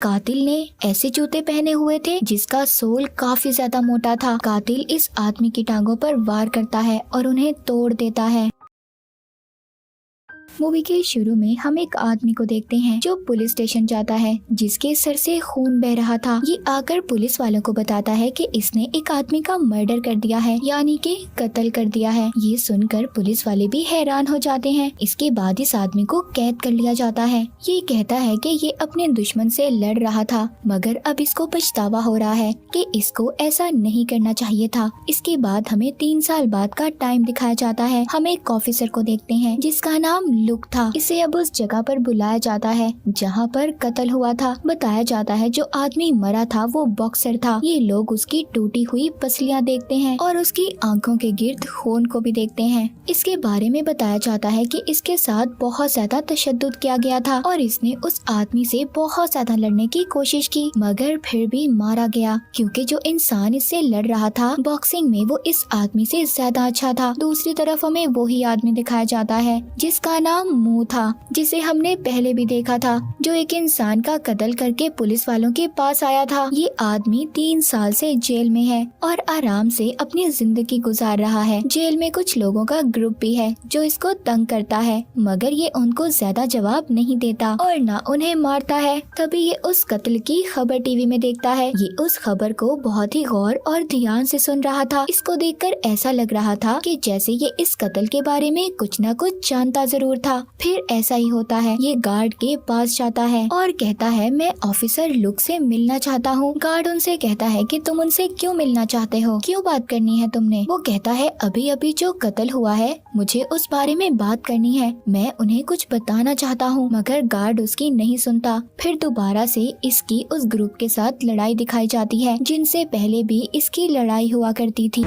कातिल ने ऐसे जूते पहने हुए थे जिसका सोल काफी ज्यादा मोटा था। कातिल इस आदमी की टांगों पर वार करता है और उन्हें तोड़ देता है। मूवी के शुरू में हम एक आदमी को देखते हैं जो पुलिस स्टेशन जाता है, जिसके सर से खून बह रहा था। ये आकर पुलिस वालों को बताता है कि इसने एक आदमी का मर्डर कर दिया है, यानी कि कत्ल कर दिया है। ये सुनकर पुलिस वाले भी हैरान हो जाते हैं। इसके बाद इस आदमी को कैद कर लिया जाता है। ये कहता है कि ये अपने दुश्मन से लड़ रहा था, मगर अब इसको पछतावा हो रहा है कि इसको ऐसा नहीं करना चाहिए था। इसके बाद हमें 3 साल बाद का टाइम दिखाया जाता है। हम एक ऑफिसर को देखते हैं जिसका नाम लुक था। इसे अब उस जगह पर बुलाया जाता है जहाँ पर कत्ल हुआ था। बताया जाता है जो आदमी मरा था वो बॉक्सर था। ये लोग उसकी टूटी हुई पसलियां देखते हैं और उसकी आंखों के गिर्द खून को भी देखते हैं। इसके बारे में बताया जाता है कि इसके साथ बहुत ज्यादा तशद्दुद किया गया था और इसने उस आदमी से बहुत ज्यादा लड़ने की कोशिश की, मगर फिर भी मारा गया क्योंकि जो इंसान इससे लड़ रहा था बॉक्सिंग में वो इस आदमी से ज्यादा अच्छा था। दूसरी तरफ हमें वही आदमी दिखाया जाता है जिसका नाम मुंह था, जिसे हमने पहले भी देखा था, जो एक इंसान का कत्ल करके पुलिस वालों के पास आया था। ये आदमी 3 साल से जेल में है और आराम से अपनी जिंदगी गुजार रहा है। जेल में कुछ लोगों का ग्रुप भी है जो इसको तंग करता है, मगर ये उनको ज्यादा जवाब नहीं देता और ना उन्हें मारता है। तभी ये उस कत्ल की खबर टीवी में देखता है। ये उस खबर को बहुत ही गौर और ध्यान से सुन रहा था। इसको देखकर ऐसा लग रहा था कि जैसे ये इस कत्ल के बारे में कुछ न कुछ जानता जरूर था। फिर ऐसा ही होता है। ये गार्ड के पास जाता है और कहता है मैं ऑफिसर लुक से मिलना चाहता हूँ। गार्ड उनसे कहता है कि तुम उनसे क्यों मिलना चाहते हो, क्यों बात करनी है तुमने। वो कहता है अभी अभी जो कत्ल हुआ है मुझे उस बारे में बात करनी है, मैं उन्हें कुछ बताना चाहता हूँ। मगर गार्ड उसकी नहीं सुनता। फिर दोबारा से इसकी उस ग्रुप के साथ लड़ाई दिखाई जाती है जिनसे पहले भी इसकी लड़ाई हुआ करती थी।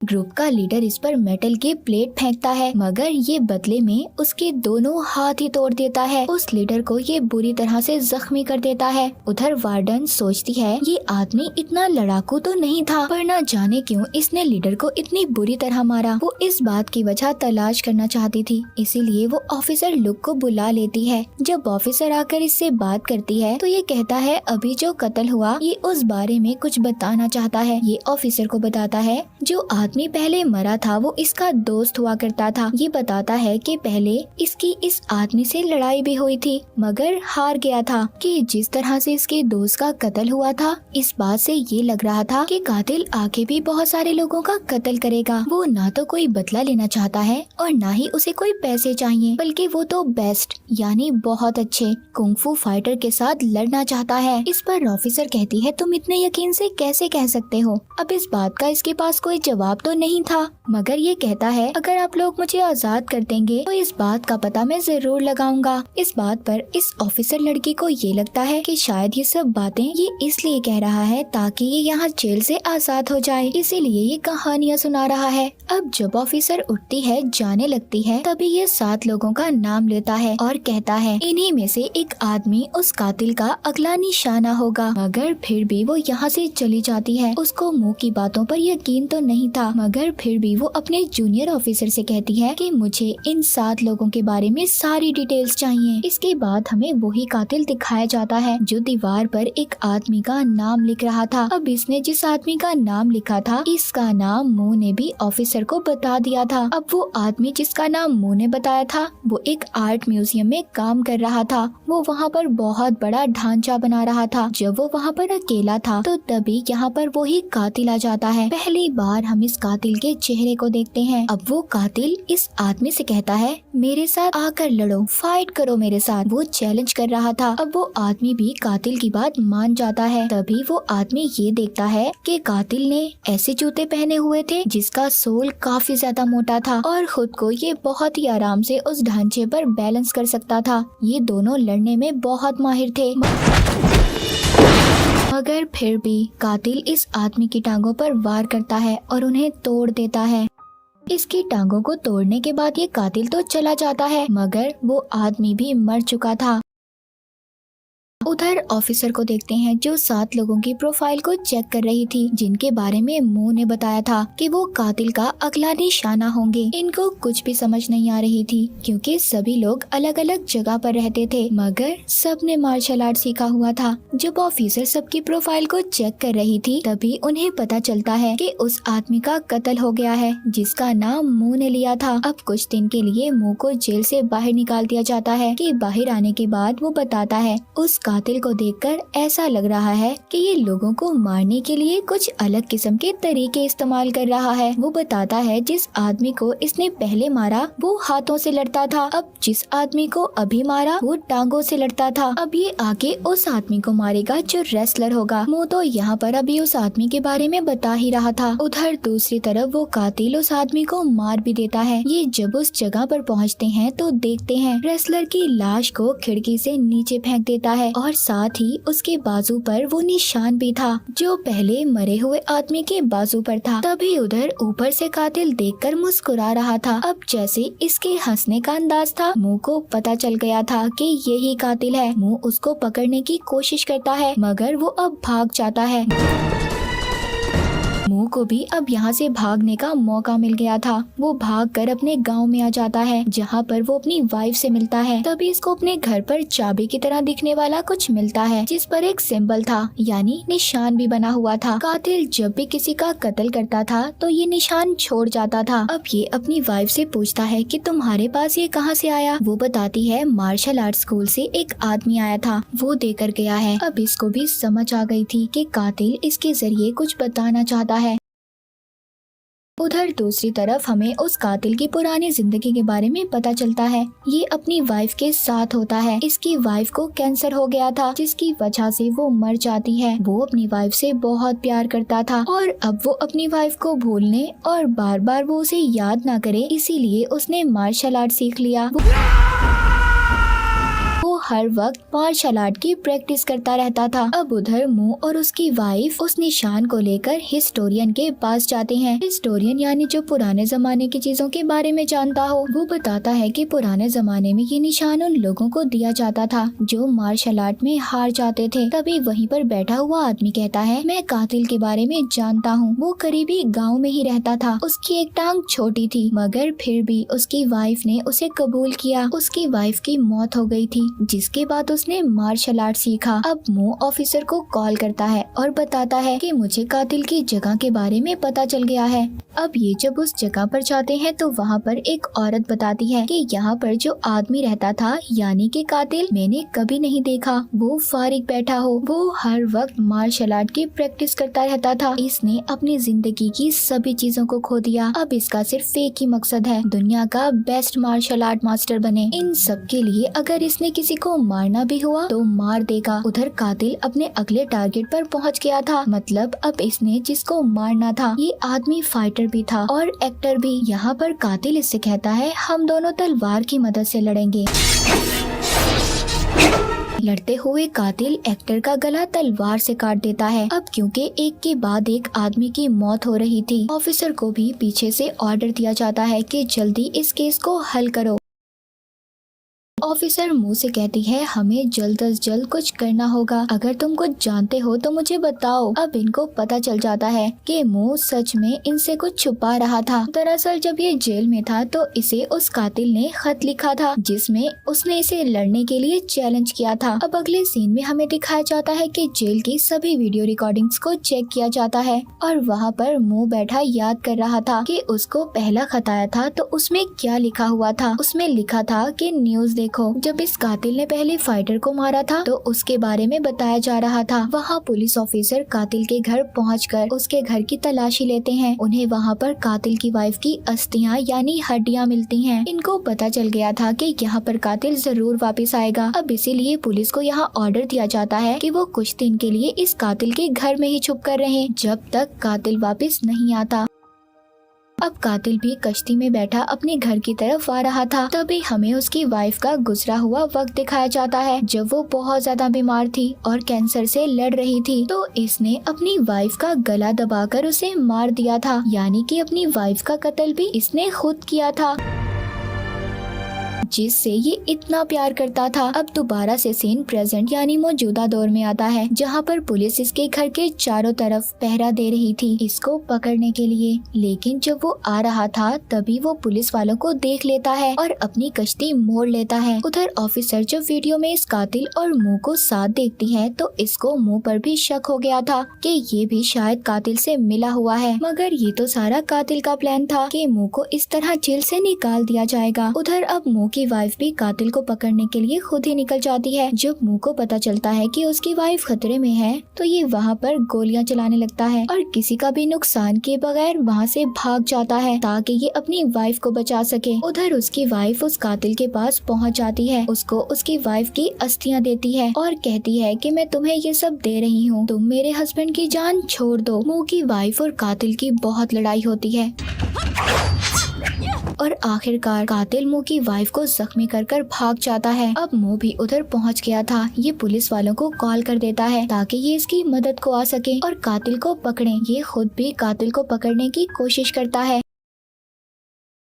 ग्रुप का लीडर इस पर मेटल की प्लेट फेंकता है, मगर ये बदले में उसके दोनों हाथ ही तोड़ देता है। उस लीडर को ये बुरी तरह से जख्मी कर देता है। उधर वार्डन सोचती है ये आदमी इतना लड़ाकू तो नहीं था, पर न जाने क्यों इसने लीडर को इतनी बुरी तरह मारा। वो इस बात की वजह तलाश करना चाहती थी, इसीलिए वो ऑफिसर लुक को बुला लेती है। जब ऑफिसर आकर इससे बात करती है तो ये कहता है अभी जो कत्ल हुआ ये उस बारे में कुछ बताना चाहता है। ये ऑफिसर को बताता है जो आदमी पहले मरा था वो इसका दोस्त हुआ करता था। ये बताता है कि पहले इसकी इस आदमी से लड़ाई भी हुई थी, मगर हार गया था। कि जिस तरह से इसके दोस्त का कत्ल हुआ था इस बात से ये लग रहा था कि कातिल आगे भी बहुत सारे लोगों का कत्ल करेगा। वो ना तो कोई बदला लेना चाहता है और ना ही उसे कोई पैसे चाहिए, बल्कि वो तो बेस्ट यानी बहुत अच्छे कुंग-फू फाइटर के साथ लड़ना चाहता है। इस पर ऑफिसर कहती है तुम इतने यकीन से कैसे कह सकते हो। अब इस बात का इसके पास कोई जवाब तो नहीं था, मगर ये कहता है अगर आप लोग मुझे आजाद कर देंगे तो इस बात का पता मैं जरूर लगाऊंगा। इस बात पर इस ऑफिसर लड़की को ये लगता है कि शायद ये सब बातें ये इसलिए कह रहा है ताकि ये यहाँ जेल से आजाद हो जाए, इसीलिए ये कहानियाँ सुना रहा है। अब जब ऑफिसर उठती है जाने लगती है तभी ये 7 लोगों का नाम लेता है और कहता है इन्हीं में से एक आदमी उस कातिल का अगला निशाना होगा। मगर फिर भी वो यहाँ से चली जाती है। उसको मुँह की बातों पर यकीन तो नहीं था, मगर फिर भी वो अपने जूनियर ऑफिसर से कहती है कि मुझे इन 7 लोगों के बारे में सारी डिटेल्स चाहिए। इसके बाद हमें वही कातिल दिखाया जाता है जो दीवार पर एक आदमी का नाम लिख रहा था। अब इसने जिस आदमी का नाम लिखा था इसका नाम मुंह ने भी ऑफिसर को बता दिया था। अब वो आदमी जिसका नाम मुंह ने बताया था वो एक आर्ट म्यूजियम में काम कर रहा था। वो वहाँ पर बहुत बड़ा ढांचा बना रहा था। जब वो वहाँ पर अकेला था तो तभी यहाँ पर वही कातिल आ जाता है। पहली बार हम इस कातिल के चेहरे को देखते हैं। अब वो कातिल इस आदमी से कहता है मेरे साथ आकर लड़ो, फाइट करो मेरे साथ। वो चैलेंज कर रहा था। अब वो आदमी भी कातिल की बात मान जाता है। तभी वो आदमी ये देखता है कि कातिल ने ऐसे जूते पहने हुए थे जिसका सोल काफी ज्यादा मोटा था और खुद को ये बहुत ही आराम से उस ढांचे पर बैलेंस कर सकता था। ये दोनों लड़ने में बहुत माहिर थे, मगर फिर भी कातिल इस आदमी की टांगों पर वार करता है और उन्हें तोड़ देता है। इसकी टांगों को तोड़ने के बाद ये कातिल तो चला जाता है, मगर वो आदमी भी मर चुका था। उधर ऑफिसर को देखते हैं जो 7 लोगों की प्रोफाइल को चेक कर रही थी, जिनके बारे में मो ने बताया था कि वो कातिल का अगला निशाना होंगे। इनको कुछ भी समझ नहीं आ रही थी क्योंकि सभी लोग अलग अलग जगह पर रहते थे, मगर सबने मार्शल आर्ट सीखा हुआ था। जब ऑफिसर सबकी प्रोफाइल को चेक कर रही थी तभी उन्हें पता चलता है कि उस आदमी का कत्ल हो गया है जिसका नाम मो ने लिया था। अब कुछ दिन के लिए मो को जेल से बाहर निकाल दिया जाता है कि बाहर आने के बाद वो बताता है उस कातिल को देखकर ऐसा लग रहा है कि ये लोगों को मारने के लिए कुछ अलग किस्म के तरीके इस्तेमाल कर रहा है। वो बताता है जिस आदमी को इसने पहले मारा वो हाथों से लड़ता था, अब जिस आदमी को अभी मारा वो टांगों से लड़ता था। अब ये आगे उस आदमी को मारेगा जो रेसलर होगा। मो तो यहाँ पर अभी उस आदमी के बारे में बता ही रहा था। उधर दूसरी तरफ वो कातिल उस आदमी को मार भी देता है। ये जब उस जगह पर पहुँचते हैं तो देखते हैं रेसलर की लाश को खिड़की से नीचे फेंक देता है और साथ ही उसके बाजू पर वो निशान भी था जो पहले मरे हुए आदमी के बाजू पर था। तभी उधर ऊपर से कातिल देखकर मुस्कुरा रहा था। अब जैसे इसके हंसने का अंदाज था, मुंह को पता चल गया था कि यही कातिल है। मुंह उसको पकड़ने की कोशिश करता है मगर वो अब भाग जाता है। मुंह को भी अब यहाँ से भागने का मौका मिल गया था। वो भागकर अपने गांव में आ जाता है जहाँ पर वो अपनी वाइफ से मिलता है। तभी इसको अपने घर पर चाबी की तरह दिखने वाला कुछ मिलता है जिस पर एक सिंबल था यानी निशान भी बना हुआ था। कातिल जब भी किसी का कत्ल करता था तो ये निशान छोड़ जाता था। अब ये अपनी वाइफ से पूछता है कि तुम्हारे पास ये कहाँ से आया। वो बताती है मार्शल आर्ट स्कूल से एक आदमी आया था, वो देकर गया है। अब इसको भी समझ आ गई थी कि कातिल इसके जरिए कुछ बताना चाहता है। उधर दूसरी तरफ हमें उस कातिल की पुरानी जिंदगी के बारे में पता चलता है। ये अपनी वाइफ के साथ होता है। इसकी वाइफ को कैंसर हो गया था जिसकी वजह से वो मर जाती है। वो अपनी वाइफ से बहुत प्यार करता था और अब वो अपनी वाइफ को भूलने और बार बार वो उसे याद ना करे इसीलिए उसने मार्शल आर्ट सीख लिया। वो हर वक्त मार्शल आर्ट की प्रैक्टिस करता रहता था। अब उधर मो और उसकी वाइफ उस निशान को लेकर हिस्टोरियन के पास जाते हैं। हिस्टोरियन यानी जो पुराने जमाने की चीजों के बारे में जानता हो। वो बताता है कि पुराने जमाने में ये निशान उन लोगों को दिया जाता था जो मार्शल आर्ट में हार जाते थे। तभी वहीं पर बैठा हुआ आदमी कहता है मैं कातिल के बारे में जानता हूँ। वो करीबी गाँव में ही रहता था। उसकी एक टांग छोटी थी मगर फिर भी उसकी वाइफ ने उसे कबूल किया। उसकी वाइफ की मौत हो गई थी जिसके बाद उसने मार्शल आर्ट सीखा। अब मो ऑफिसर को कॉल करता है और बताता है कि मुझे कातिल की जगह के बारे में पता चल गया है। अब ये जब उस जगह पर जाते हैं तो वहाँ पर एक औरत बताती है कि यहाँ पर जो आदमी रहता था यानी कि कातिल मैंने कभी नहीं देखा। वो फारिग बैठा हो। वो हर वक्त मार्शल आर्ट की प्रैक्टिस करता रहता था। इसने अपनी जिंदगी की सभी चीजों को खो दिया। अब इसका सिर्फ एक ही मकसद है, दुनिया का बेस्ट मार्शल आर्ट मास्टर बने। इन सब के लिए अगर इसने किसी को मारना भी हुआ तो मार देगा। उधर कातिल अपने अगले टारगेट पर पहुंच गया था। मतलब अब इसने जिसको मारना था ये आदमी फाइटर भी था और एक्टर भी। यहाँ पर कातिल इससे कहता है हम दोनों तलवार की मदद से लड़ेंगे। लड़ते हुए कातिल एक्टर का गला तलवार से काट देता है। अब क्योंकि एक के बाद एक आदमी की मौत हो रही थी, ऑफिसर को भी पीछे से ऑर्डर दिया जाता है कि जल्दी इस केस को हल करो। ऑफिसर मुंह से कहती है हमें जल्द अज जल्द कुछ करना होगा। अगर तुम कुछ जानते हो तो मुझे बताओ। अब इनको पता चल जाता है कि मुंह सच में इनसे कुछ छुपा रहा था। दरअसल जब ये जेल में था तो इसे उस कातिल ने खत लिखा था जिसमें उसने इसे लड़ने के लिए चैलेंज किया था। अब अगले सीन में हमें दिखाया जाता है कि जेल की सभी वीडियो रिकॉर्डिंग्स को चेक किया जाता है और वहाँ पर मुंह बैठा याद कर रहा था कि उसको पहला खत आया था तो उसमें क्या लिखा हुआ था। उसमें लिखा था कि न्यूज देखो, जब इस कातिल ने पहले फाइटर को मारा था तो उसके बारे में बताया जा रहा था। वहाँ पुलिस ऑफिसर कातिल के घर पहुंचकर उसके घर की तलाशी लेते हैं। उन्हें वहाँ पर कातिल की वाइफ की अस्थियां यानी हड्डियां मिलती हैं। इनको पता चल गया था कि यहाँ पर कातिल जरूर वापस आएगा। अब इसीलिए पुलिस को यहाँ ऑर्डर दिया जाता है कि वो कुछ दिन के लिए इस कातिल के घर में ही छुप कर रहे जब तक कातिल वापस नहीं आता। अब कातिल भी कश्ती में बैठा अपने घर की तरफ आ रहा था। तभी हमें उसकी वाइफ का गुजरा हुआ वक्त दिखाया जाता है जब वो बहुत ज्यादा बीमार थी और कैंसर से लड़ रही थी। तो इसने अपनी वाइफ का गला दबाकर उसे मार दिया था, यानी कि अपनी वाइफ का कत्ल भी इसने खुद किया था। जिससे ये इतना प्यार करता था। अब दोबारा से सीन प्रेजेंट यानी मौजूदा दौर में आता है, जहाँ पर पुलिस इसके घर के चारों तरफ पहरा दे रही थी इसको पकड़ने के लिए। लेकिन जब वो आ रहा था तभी वो पुलिस वालों को देख लेता है और अपनी कश्ती मोड़ लेता है। उधर ऑफिसर जब वीडियो में इस कातिल और मुंह को साथ देखती है तो इसको मुंह पर भी शक हो गया था कि ये भी शायद कातिल से मिला हुआ है, मगर ये तो सारा कातिल का प्लान था कि मुंह को इस तरह जेल से निकाल दिया जाएगा। उधर अब मुंह की वाइफ भी कातिल को पकड़ने के लिए खुद ही निकल जाती है। जब मुंह को पता चलता है कि उसकी वाइफ खतरे में है तो ये वहाँ पर गोलियां चलाने लगता है और किसी का भी नुकसान किए बगैर वहाँ से भाग जाता है ताकि ये अपनी वाइफ को बचा सके। उधर उसकी वाइफ उस कातिल के पास पहुँच जाती है, उसको उसकी वाइफ की अस्थियां देती है और कहती है कि मैं तुम्हें ये सब दे रही हूँ, तुम मेरे हस्बैंड की जान छोड़ दो। मुंह की वाइफ और कातिल की बहुत लड़ाई होती है और आखिरकार कातिल मुंह की वाइफ को जख्मी कर भाग जाता है। अब मुंह भी उधर पहुंच गया था। ये पुलिस वालों को कॉल कर देता है ताकि ये इसकी मदद को आ सके और कातिल को पकड़े। ये खुद भी कातिल को पकड़ने की कोशिश करता है।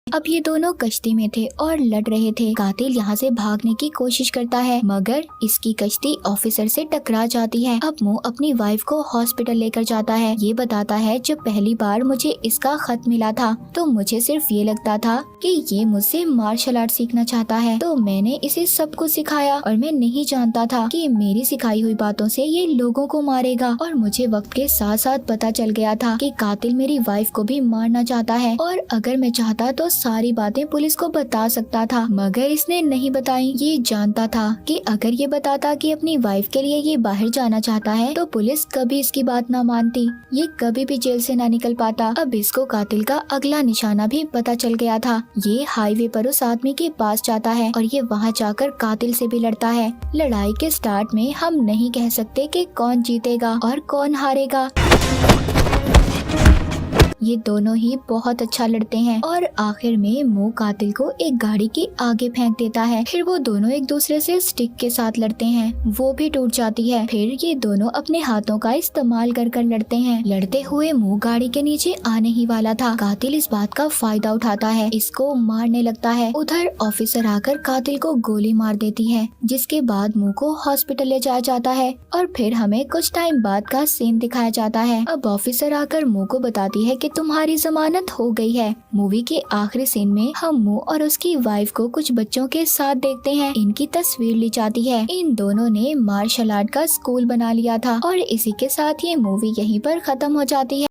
अब ये दोनों कश्ती में थे और लड़ रहे थे। कातिल यहाँ से भागने की कोशिश करता है मगर इसकी कश्ती ऑफिसर से टकरा जाती है। अब मुंह अपनी वाइफ को हॉस्पिटल लेकर जाता है। ये बताता है जब पहली बार मुझे इसका खत मिला था तो मुझे सिर्फ ये लगता था कि ये मुझसे मार्शल आर्ट सीखना चाहता है, तो मैंने इसे सब कुछ सिखाया और मैं नहीं जानता था कि मेरी सिखाई हुई बातों से ये लोगों को मारेगा। और मुझे वक्त के साथ साथ पता चल गया था कि कातिल मेरी वाइफ को भी मारना चाहता है और अगर मैं चाहता तो सारी बातें पुलिस को बता सकता था, मगर इसने नहीं बताई। ये जानता था कि अगर ये बताता कि अपनी वाइफ के लिए ये बाहर जाना चाहता है तो पुलिस कभी इसकी बात ना मानती, ये कभी भी जेल से ना निकल पाता। अब इसको कातिल का अगला निशाना भी पता चल गया था। ये हाईवे पर उस आदमी के पास जाता है और ये वहाँ जाकर कातिल से भी लड़ता है। लड़ाई के स्टार्ट में हम नहीं कह सकते कि कौन जीतेगा और कौन हारेगा। ये दोनों ही बहुत अच्छा लड़ते हैं और आखिर में मुंह कातिल को एक गाड़ी के आगे फेंक देता है। फिर वो दोनों एक दूसरे से स्टिक के साथ लड़ते हैं, वो भी टूट जाती है। फिर ये दोनों अपने हाथों का इस्तेमाल कर लड़ते हैं। लड़ते हुए मुंह गाड़ी के नीचे आने ही वाला था। कातिल इस बात का फायदा उठाता है, इसको मारने लगता है। उधर ऑफिसर आकर कातिल को गोली मार देती है, जिसके बाद मुंह को हॉस्पिटल ले जाया जाता है और फिर हमें कुछ टाइम बाद का सीन दिखाया जाता है। अब ऑफिसर आकर मुंह को बताती है कि तुम्हारी जमानत हो गई है। मूवी के आखिरी सीन में हम मुंह और उसकी वाइफ को कुछ बच्चों के साथ देखते हैं। इनकी तस्वीर ली जाती है। इन दोनों ने मार्शल आर्ट का स्कूल बना लिया था और इसी के साथ ये मूवी यहीं पर खत्म हो जाती है।